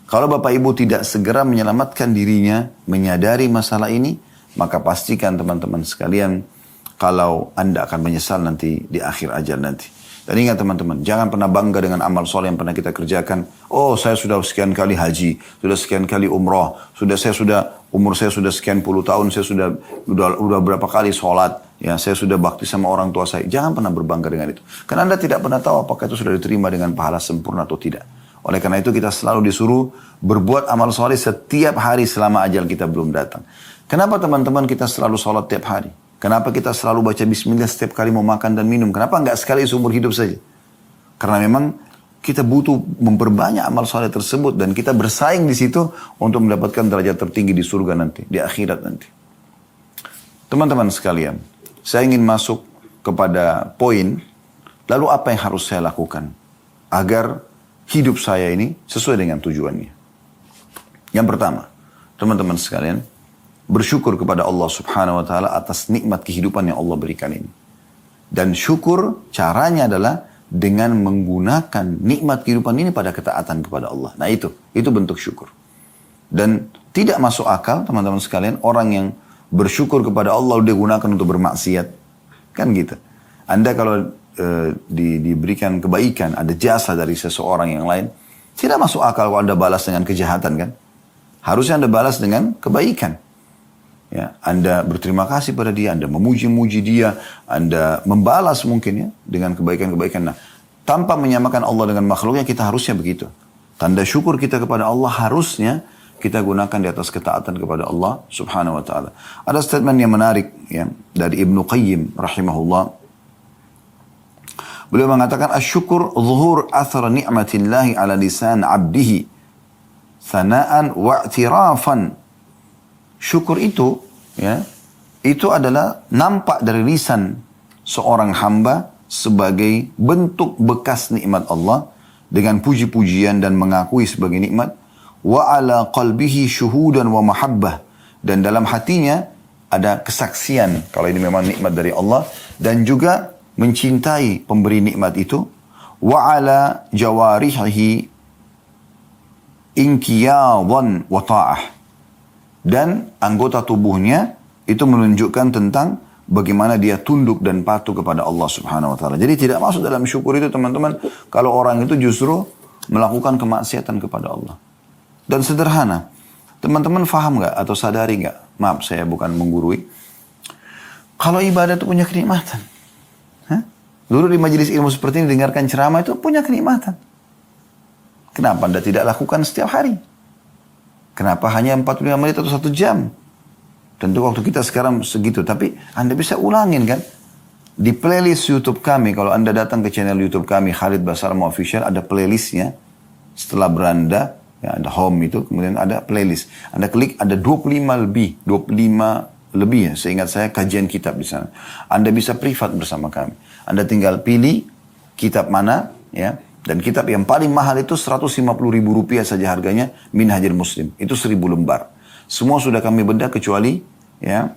Kalau Bapak Ibu tidak segera menyelamatkan dirinya, menyadari masalah ini, maka pastikan teman-teman sekalian kalau Anda akan menyesal nanti di akhir ajal nanti. Dan ingat teman-teman, jangan pernah bangga dengan amal soleh yang pernah kita kerjakan. Oh, saya sudah sekian kali haji, sudah sekian kali umrah, umur saya sudah sekian puluh tahun, saya sudah berapa kali sholat, ya saya sudah bakti sama orang tua saya. Jangan pernah berbangga dengan itu. Karena Anda tidak pernah tahu apakah itu sudah diterima dengan pahala sempurna atau tidak. Oleh karena itu kita selalu disuruh berbuat amal soleh setiap hari selama ajal kita belum datang. Kenapa teman-teman kita selalu sholat tiap hari? Kenapa kita selalu baca bismillah setiap kali mau makan dan minum? Kenapa enggak sekali seumur hidup saja? Karena memang kita butuh memperbanyak amal soleh tersebut, dan kita bersaing di situ untuk mendapatkan derajat tertinggi di surga nanti, di akhirat nanti. Teman-teman sekalian, saya ingin masuk kepada poin, lalu apa yang harus saya lakukan agar hidup saya ini sesuai dengan tujuannya. Yang pertama, teman-teman sekalian, bersyukur kepada Allah Subhanahu wa taala atas nikmat kehidupan yang Allah berikan ini. Dan syukur caranya adalah dengan menggunakan nikmat kehidupan ini pada ketaatan kepada Allah. Nah itu bentuk syukur. Dan tidak masuk akal teman-teman sekalian orang yang bersyukur kepada Allah dia gunakan untuk bermaksiat. Kan gitu. Anda kalau diberikan kebaikan, ada jasa dari seseorang yang lain, tidak masuk akal kalau Anda balas dengan kejahatan kan. Harusnya Anda balas dengan kebaikan. Ya, Anda berterima kasih pada dia, Anda memuji-muji dia, Anda membalas mungkin ya dengan kebaikan-kebaikan. Nah, tanpa menyamakan Allah dengan makhluknya, kita harusnya begitu. Tanda syukur kita kepada Allah harusnya kita gunakan di atas ketaatan kepada Allah Subhanahu wa taala. Ada statement yang menarik ya dari Ibnu Qayyim rahimahullah. Beliau mengatakan asyukur zuhur athar ni'matillahi ala lisan 'abdihi sana'an wa i'tirafan. Syukur itu, ya, itu adalah nampak dari lisan seorang hamba sebagai bentuk bekas nikmat Allah dengan puji-pujian dan mengakui sebagai nikmat. Wa ala qalbihi syuhudan wa mahabbah, dan dalam hatinya ada kesaksian kalau ini memang nikmat dari Allah dan juga mencintai pemberi nikmat itu. Wa ala jawarihi inqiyadan wa ta'ah, dan anggota tubuhnya itu menunjukkan tentang bagaimana dia tunduk dan patuh kepada Allah Subhanahu wa taala. Jadi tidak masuk dalam syukur itu teman-teman kalau orang itu justru melakukan kemaksiatan kepada Allah. Dan sederhana, teman-teman faham nggak atau sadari nggak? Maaf, saya bukan menggurui. Kalau ibadah itu punya kenikmatan. Dulu di majelis ilmu seperti ini dengarkan ceramah itu punya kenikmatan. Kenapa Anda tidak lakukan setiap hari? Kenapa hanya 45 menit atau 1 jam? Tentu waktu kita sekarang segitu. Tapi Anda bisa ulangin kan? Di playlist YouTube kami, kalau Anda datang ke channel YouTube kami, Khalid Basarama Official, ada playlistnya. Setelah beranda, ya, ada home itu, kemudian ada playlist. Anda klik, ada 25 lebih ya, seingat saya kajian kitab di sana. Anda bisa privat bersama kami. Anda tinggal pilih kitab mana, ya. Dan kitab yang paling mahal itu 150.000 rupiah saja harganya, Minhajul Muslim. Itu 1000 lembar. Semua sudah kami bedah kecuali ya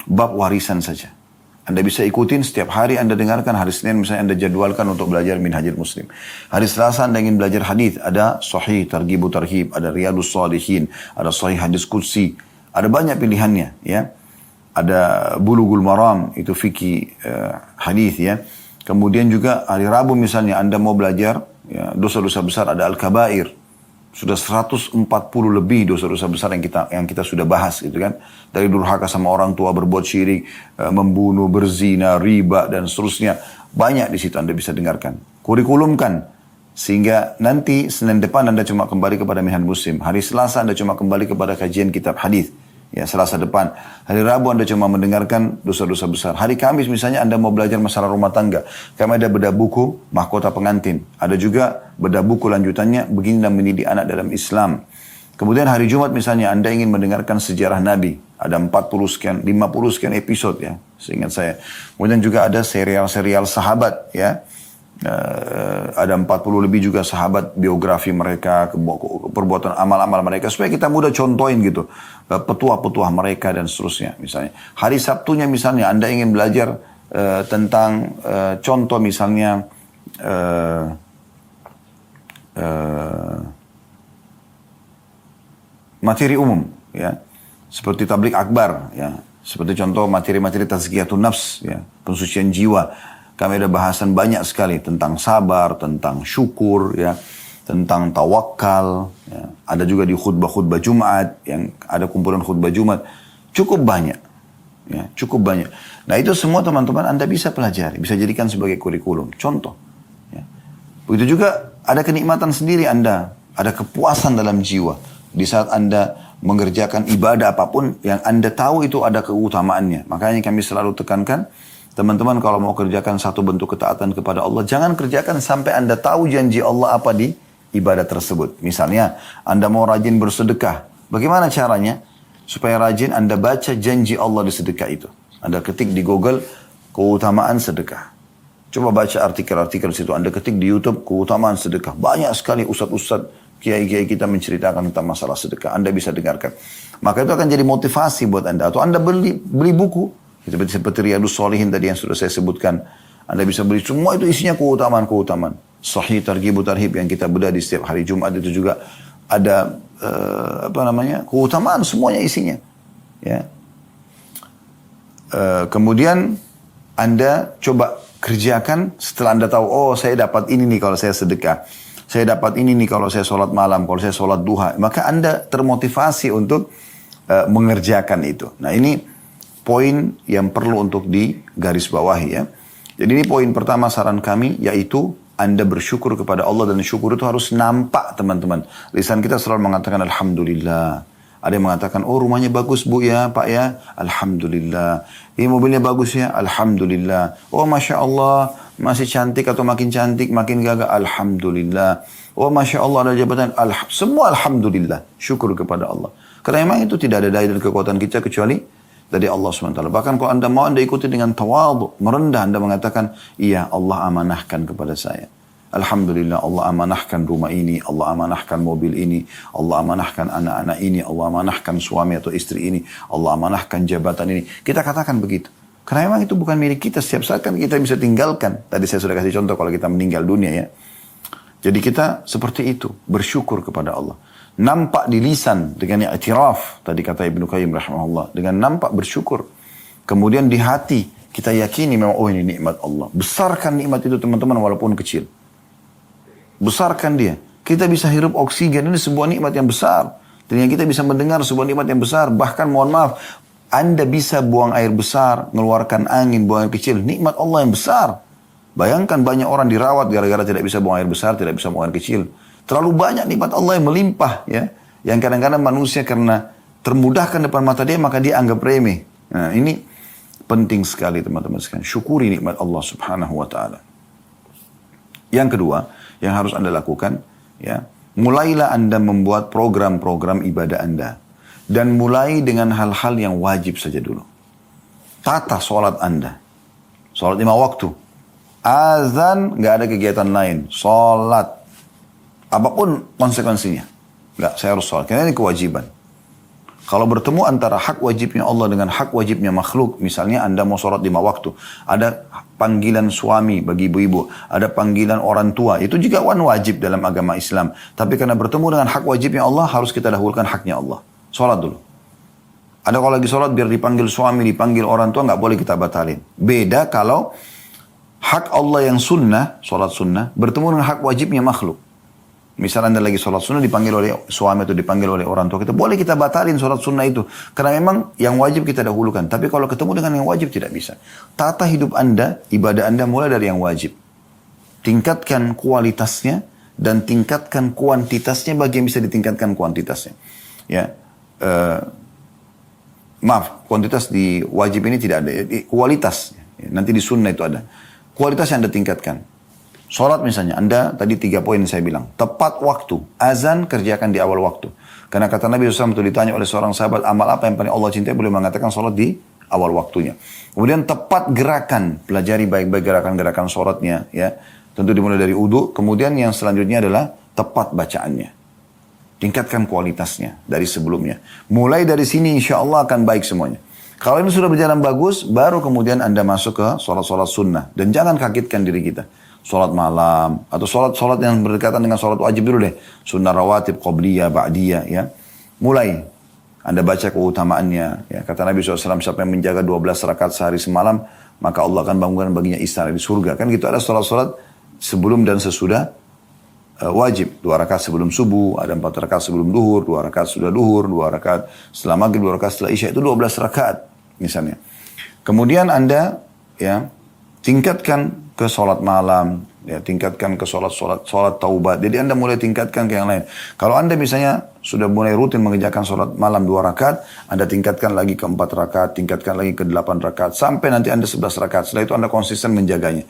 bab warisan saja. Anda bisa ikutin setiap hari Anda dengarkan. Hari Senin misalnya Anda jadwalkan untuk belajar Minhajul Muslim. Hari Selasa Anda ingin belajar hadis, ada Sahih Targhib Tarhib, ada Riyadhus Shalihin, ada Sahih Hadis Qudsi. Ada banyak pilihannya ya. Ada Bulughul Maram, itu fikih hadis ya. Kemudian juga hari Rabu misalnya Anda mau belajar ya, dosa-dosa besar, ada Al-Kabair. Sudah 140 lebih dosa-dosa besar yang kita sudah bahas gitu kan. Dari durhaka sama orang tua, berbuat syirik, membunuh, berzina, riba dan seterusnya. Banyak di situ Anda bisa dengarkan. Kurikulumkan sehingga nanti Senin depan Anda cuma kembali kepada Minhajul Muslim. Hari Selasa Anda cuma kembali kepada kajian kitab hadis. Ya, Selasa depan. Hari Rabu Anda cuma mendengarkan dosa-dosa besar. Hari Kamis misalnya Anda mau belajar masalah rumah tangga. Kami ada bedah buku mahkota pengantin. Ada juga bedah buku lanjutannya begini dan mendidik anak dalam Islam. Kemudian hari Jumat misalnya Anda ingin mendengarkan sejarah Nabi. Ada 40 sekian, 50 sekian episode ya. Seingat saya. Kemudian juga ada serial-serial sahabat ya. Ada 40 lebih juga sahabat, biografi mereka, perbuatan amal-amal mereka, supaya kita mudah contohin gitu petuah-petuah mereka dan seterusnya. Misalnya hari Sabtunya misalnya Anda ingin belajar tentang contoh misalnya materi umum ya, seperti tablik akbar ya, seperti contoh materi-materi tazkiyatun nafs ya, pensucian jiwa. Kami ada bahasan banyak sekali tentang sabar, tentang syukur, ya, tentang tawakal. Ya. Ada juga di khutbah-khutbah Jumat, yang ada kumpulan khutbah Jumat. Cukup banyak. Ya, cukup banyak. Nah itu semua teman-teman Anda bisa pelajari, bisa jadikan sebagai kurikulum. Contoh. Ya. Begitu juga ada kenikmatan sendiri Anda, ada kepuasan dalam jiwa. Di saat Anda mengerjakan ibadah apapun yang Anda tahu itu ada keutamaannya. Makanya kami selalu tekankan, teman-teman kalau mau kerjakan satu bentuk ketaatan kepada Allah, jangan kerjakan sampai Anda tahu janji Allah apa di ibadah tersebut. Misalnya, Anda mau rajin bersedekah. Bagaimana caranya? Supaya rajin Anda baca janji Allah di sedekah itu. Anda ketik di Google, keutamaan sedekah. Coba baca artikel-artikel situ. Anda ketik di YouTube keutamaan sedekah. Banyak sekali ustadz-ustadz, kiai-kiai kita menceritakan tentang masalah sedekah. Anda bisa dengarkan. Maka itu akan jadi motivasi buat Anda. Atau Anda beli buku. Seperti Riyadus Shalihin tadi yang sudah saya sebutkan. Anda bisa beli. Semua itu isinya keutamaan-keutamaan. Sahih Targhib Tarhib yang kita bedah di setiap hari Jumat itu juga ada keutamaan semuanya isinya. Ya. Kemudian Anda coba kerjakan setelah Anda tahu, oh saya dapat ini nih kalau saya sedekah. Saya dapat ini nih kalau saya sholat malam, kalau saya sholat duha. Maka Anda termotivasi untuk mengerjakan itu. Nah ini poin yang perlu untuk digarisbawahi ya. Jadi ini poin pertama saran kami, yaitu Anda bersyukur kepada Allah, dan syukur itu harus nampak teman-teman. Lisan kita selalu mengatakan Alhamdulillah. Ada yang mengatakan, oh rumahnya bagus bu ya pak ya, Alhamdulillah. Ini mobilnya bagus ya, Alhamdulillah. Oh Masya Allah, masih cantik atau makin cantik, makin gagah, Alhamdulillah. Oh Masya Allah ada jabatan, semua Alhamdulillah. Syukur kepada Allah. Karena memang itu tidak ada daya dan kekuatan kita kecuali dari Allah SWT. Bahkan kalau Anda mau, Anda ikuti dengan tawadhu, merendah. Anda mengatakan, iya Allah amanahkan kepada saya. Alhamdulillah Allah amanahkan rumah ini, Allah amanahkan mobil ini, Allah amanahkan anak-anak ini, Allah amanahkan suami atau istri ini, Allah amanahkan jabatan ini. Kita katakan begitu. Karena memang itu bukan milik kita. Setiap saat kan kita bisa tinggalkan. Tadi saya sudah kasih contoh kalau kita meninggal dunia ya. Jadi kita seperti itu, bersyukur kepada Allah. Nampak di lisan dengan i'tiraf, tadi kata Ibnu Qayyim rahimahullah, dengan nampak bersyukur. Kemudian di hati kita yakini memang, oh ini nikmat Allah. Besarkan nikmat itu teman-teman walaupun kecil. Besarkan dia. Kita bisa hirup oksigen, ini sebuah nikmat yang besar. Dan yang kita bisa mendengar sebuah nikmat yang besar. Bahkan mohon maaf, Anda bisa buang air besar, mengeluarkan angin, buang air kecil. Nikmat Allah yang besar. Bayangkan banyak orang dirawat gara-gara tidak bisa buang air besar, tidak bisa buang air kecil. Terlalu banyak nikmat Allah yang melimpah ya. Yang kadang-kadang manusia karena termudahkan depan mata dia, maka dia anggap remeh. Nah ini penting sekali teman-teman sekalian. Syukuri nikmat Allah subhanahu wa ta'ala. Yang kedua, yang harus Anda lakukan, ya, mulailah Anda membuat program-program ibadah Anda. Dan mulai dengan hal-hal yang wajib saja dulu. Tata sholat Anda. Sholat 5 waktu. Azan, nggak ada kegiatan lain. Sholat. Apapun konsekuensinya. Nggak, saya harus sholat. Karena ini kewajiban. Kalau bertemu antara hak wajibnya Allah dengan hak wajibnya makhluk, misalnya Anda mau sholat 5 waktu, ada panggilan suami bagi ibu-ibu, ada panggilan orang tua, itu juga wajib dalam agama Islam. Tapi karena bertemu dengan hak wajibnya Allah, harus kita dahulukan haknya Allah. Sholat dulu. Ada kalau lagi sholat biar dipanggil suami, dipanggil orang tua, nggak boleh kita batalin. Beda kalau hak Allah yang sunnah, sholat sunnah, bertemu dengan hak wajibnya makhluk. Misal Anda lagi sholat sunnah dipanggil oleh suami atau dipanggil oleh orang tua kita, boleh kita batalin sholat sunnah itu. Karena memang yang wajib kita dahulukan. Tapi kalau ketemu dengan yang wajib tidak bisa. Tata hidup Anda, ibadah Anda mulai dari yang wajib. Tingkatkan kualitasnya dan tingkatkan kuantitasnya bagi yang bisa ditingkatkan kuantitasnya. Ya, maaf, kuantitas di wajib ini tidak ada. Kualitas, nanti di sunnah itu ada. Kualitas yang Anda tingkatkan. Sholat misalnya, Anda tadi 3 poin saya bilang. Tepat waktu. Azan kerjakan di awal waktu. Karena kata Nabi SAW itu ditanya oleh seorang sahabat, amal apa yang paling Allah cintai? Boleh mengatakan sholat di awal waktunya. Kemudian tepat gerakan. Pelajari baik-baik gerakan-gerakan sholatnya. Ya. Tentu dimulai dari wudu. Kemudian yang selanjutnya adalah tepat bacaannya. Tingkatkan kualitasnya dari sebelumnya. Mulai dari sini insya Allah akan baik semuanya. Kalau ini sudah berjalan bagus, baru kemudian Anda masuk ke sholat-sholat sunnah. Dan jangan kagetkan diri kita. Sholat malam, atau sholat yang berdekatan dengan sholat wajib dulu deh. Sunnah rawatib, qobliyah, ba'diyah, ya. Mulai. Anda baca keutamaannya. Ya. Kata Nabi SAW, siapa yang menjaga 12 rakaat sehari semalam, maka Allah akan bangunkan baginya istana di surga. Kan gitu, ada sholat-sholat sebelum dan sesudah wajib. 2 rakaat sebelum subuh, ada 4 rakaat sebelum duhur, 2 rakaat sudah duhur, 2 rakaat setelah maghrib, 2 rakaat setelah isya. Itu 12 rakaat misalnya. Kemudian Anda ya tingkatkan ke sholat malam, ya, tingkatkan ke sholat taubat. Jadi Anda mulai tingkatkan ke yang lain. Kalau Anda misalnya sudah mulai rutin mengerjakan sholat malam 2 rakaat, Anda tingkatkan lagi ke 4 rakaat, tingkatkan lagi ke 8 rakaat, sampai nanti Anda 11 rakaat. Setelah itu Anda konsisten menjaganya.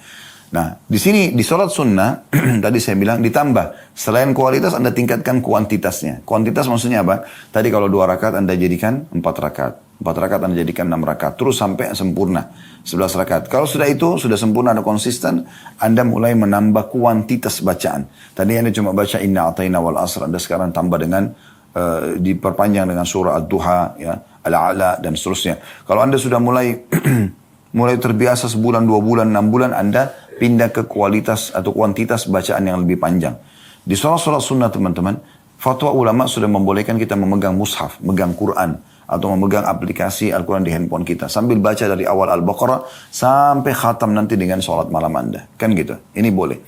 Nah, di sini, di sholat sunnah, tadi saya bilang ditambah. Selain kualitas, Anda tingkatkan kuantitasnya. Kuantitas maksudnya apa? Tadi kalau 2 rakaat, Anda jadikan 4 rakaat. 4 rakaat Anda jadikan 6 rakaat. Terus sampai sempurna. 11 rakaat. Kalau sudah itu, sudah sempurna, Anda konsisten, Anda mulai menambah kuantitas bacaan. Tadi Anda cuma baca inna atayna wal asr. Anda sekarang tambah dengan, diperpanjang dengan surah Ad-Duha, ya, Al-A'la, dan seterusnya. Kalau Anda sudah mulai mulai terbiasa sebulan, 2 bulan, 6 bulan, Anda pindah ke kualitas atau kuantitas bacaan yang lebih panjang. Di sholat-sholat sunnah teman-teman, fatwa ulama sudah membolehkan kita memegang mushaf, memegang Quran, atau memegang aplikasi Al-Quran di handphone kita. Sambil baca dari awal Al-Baqarah sampai khatam nanti dengan sholat malam Anda. Kan gitu. Ini boleh.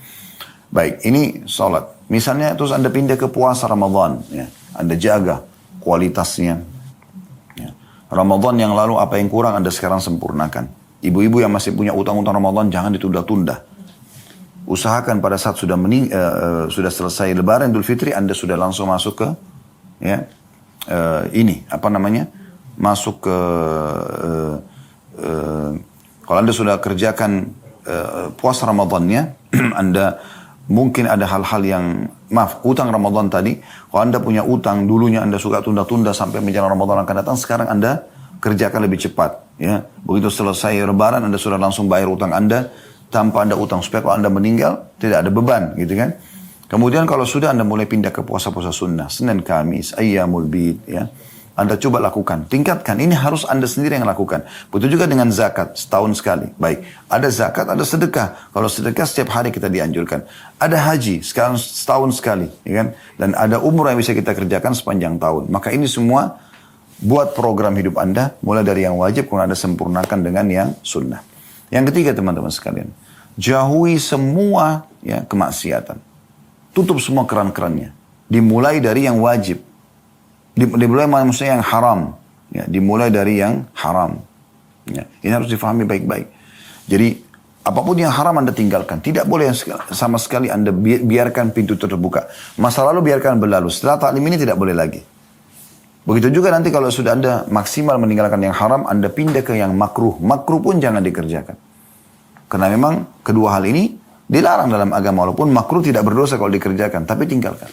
Baik, ini sholat. Misalnya terus Anda pindah ke puasa Ramadan. Ya. Anda jaga kualitasnya. Ya. Ramadan yang lalu apa yang kurang Anda sekarang sempurnakan. Ibu-ibu yang masih punya utang-utang Ramadan jangan ditunda-tunda. Usahakan pada saat sudah sudah selesai Lebaran Idul Fitri, Anda sudah langsung masuk ke masuk ke kalau Anda sudah kerjakan puasa Ramadannya, Anda mungkin ada hal-hal yang utang Ramadan tadi, kalau Anda punya utang dulunya Anda suka tunda-tunda sampai menjelang Ramadan akan datang, sekarang Anda kerjakan lebih cepat, ya. Begitu selesai Lebaran Anda sudah langsung bayar utang Anda tanpa Anda utang, supaya kalau Anda meninggal tidak ada beban, gitu kan. Kemudian kalau sudah Anda mulai pindah ke puasa-puasa sunnah, Senin, Kamis, Ayyamul Bid, ya, Anda coba lakukan, tingkatkan. Ini harus Anda sendiri yang lakukan. Begitu juga dengan zakat, setahun sekali. Baik, ada zakat, ada sedekah. Kalau sedekah setiap hari kita dianjurkan. Ada haji, sekarang setahun sekali, ya kan? Dan ada umrah yang bisa kita kerjakan sepanjang tahun. Maka ini semua buat program hidup Anda, mulai dari yang wajib, kemudian Anda sempurnakan dengan yang sunnah. Yang ketiga teman-teman sekalian, jauhi semua kemaksiatan. Tutup semua keran-kerannya. Dimulai dari yang wajib. Dimulai maksudnya yang haram. Ya, dimulai dari yang haram. Ya, ini harus difahami baik-baik. Jadi, apapun yang haram Anda tinggalkan. Tidak boleh sama sekali Anda biarkan pintu terbuka. Masa lalu biarkan berlalu. Setelah taklim ini tidak boleh lagi. Begitu juga nanti kalau sudah Anda maksimal meninggalkan yang haram, Anda pindah ke yang makruh. Makruh pun jangan dikerjakan. Karena memang kedua hal ini dilarang dalam agama, walaupun makruh tidak berdosa kalau dikerjakan, tapi tinggalkan.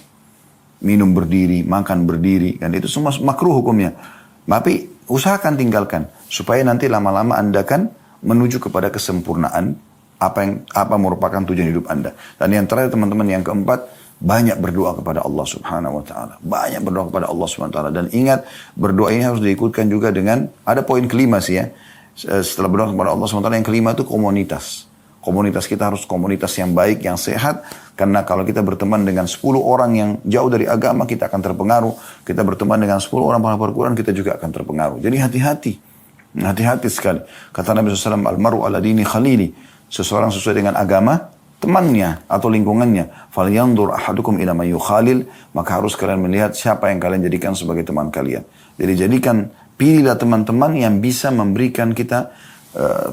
Minum berdiri, makan berdiri, kan itu semua makruh hukumnya. Tapi usahakan tinggalkan, supaya nanti lama-lama Anda kan menuju kepada kesempurnaan apa merupakan tujuan hidup Anda. Dan yang terakhir teman-teman, yang keempat, banyak berdoa kepada Allah Subhanahu wa taala. Banyak berdoa kepada Allah Subhanahu wa taala, dan ingat berdoa ini harus diikutkan juga dengan ada poin kelima sih ya. Setelah berdoa kepada Allah Subhanahu wa taala, yang kelima itu komunitas. Komunitas kita harus komunitas yang baik, yang sehat. Karena kalau kita berteman dengan 10 orang yang jauh dari agama, kita akan terpengaruh. Kita berteman dengan 10 orang penghafal Quran, kita juga akan terpengaruh. Jadi hati-hati. Hati-hati sekali. Kata Nabi SAW, Al-maru ala dini khalili. Seseorang sesuai dengan agama temannya atau lingkungannya. Falyandur ahadukum ila may yukhalil. Maka harus kalian melihat siapa yang kalian jadikan sebagai teman kalian. Jadi pilihlah teman-teman yang bisa memberikan kita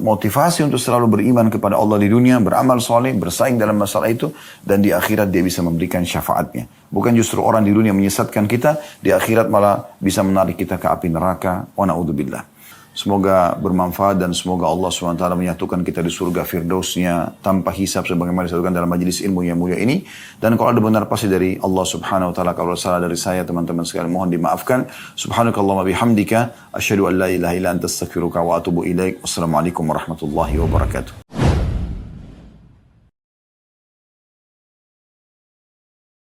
motivasi untuk selalu beriman kepada Allah di dunia, beramal soleh, bersaing dalam masalah itu, dan di akhirat dia bisa memberikan syafaatnya. Bukan justru orang di dunia menyesatkan kita, di akhirat malah bisa menarik kita ke api neraka. Wa na'udzubillah. Semoga bermanfaat dan semoga Allah SWT menyatukan kita di surga Firdausnya tanpa hisab sebagaimana disatukan dalam majelis ilmu yang mulia ini. Dan kalau ada benar pasti dari Allah Subhanahu wa taala, kalau salah dari saya teman-teman sekalian mohon dimaafkan. Subhanakallahumma bihamdika asyhadu an la ilaha illa anta astaghfiruka wa atubu ilaik. Wassalamualaikum warahmatullahi wabarakatuh.